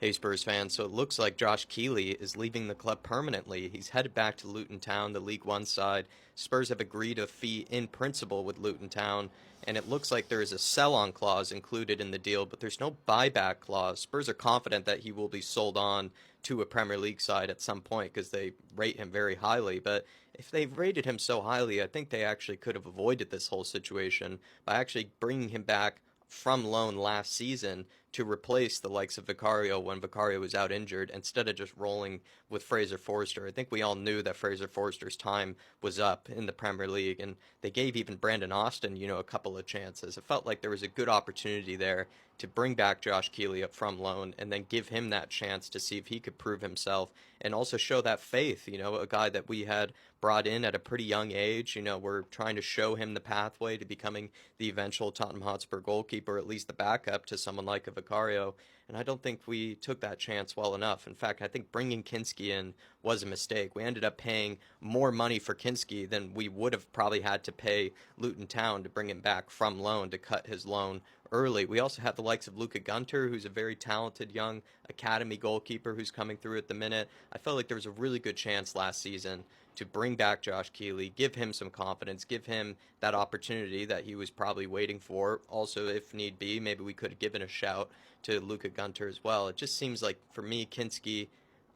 Hey Spurs fans, so it looks like Josh Keeley is leaving the club permanently. He's headed back to Luton Town, the League One side. Spurs have agreed a fee in principle with Luton Town, and it looks like there is a sell-on clause included in the deal, but there's no buyback clause. Spurs are confident that he will be sold on to a Premier League side at some point because they rate him very highly, but if they've rated him so highly, I think they actually could have avoided this whole situation by actually bringing him back from loan last season to replace the likes of Vicario when Vicario was out injured instead of just rolling with Fraser Forster. I think we all knew that Fraser Forster's time was up in the Premier League, and they gave even Brandon Austin, a couple of chances. It felt like there was a good opportunity there to bring back Josh Keeley up from loan and then give him that chance to see if he could prove himself and also show that faith, a guy that we had brought in at a pretty young age. We're trying to show him the pathway to becoming the eventual Tottenham Hotspur goalkeeper, at least the backup to someone like a Vicario. And I don't think we took that chance well enough. In fact, I think bringing Kinsky in was a mistake. We ended up paying more money for Kinsky than we would have probably had to pay Luton Town to bring him back from loan to cut his loan early. We also have the likes of Luca Gunter, who's a very talented young academy goalkeeper who's coming through at the minute. I felt like there was a really good chance last season to bring back Josh Keeley, give him some confidence, give him that opportunity that he was probably waiting for. Also, if need be, maybe we could have given a shout to Luca Gunter as well. It just seems like, for me, Kinsky,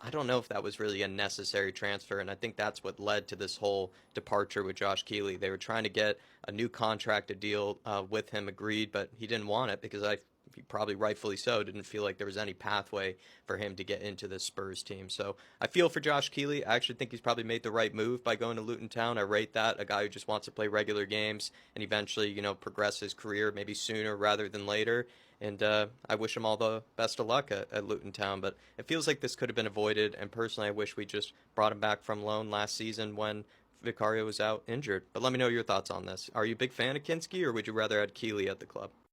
I don't know if that was really a necessary transfer, and I think that's what led to this whole departure with Josh Keeley. They were trying to get a new contract, a deal with him agreed, but he didn't want it because he probably rightfully so, didn't feel like there was any pathway for him to get into the Spurs team. So I feel for Josh Keeley. I actually think he's probably made the right move by going to Luton Town. I rate that, a guy who just wants to play regular games and eventually, progress his career maybe sooner rather than later. And I wish him all the best of luck at Luton Town. But it feels like this could have been avoided. And personally, I wish we just brought him back from loan last season when Vicario was out injured. But let me know your thoughts on this. Are you a big fan of Kinsky, or would you rather had Keeley at the club?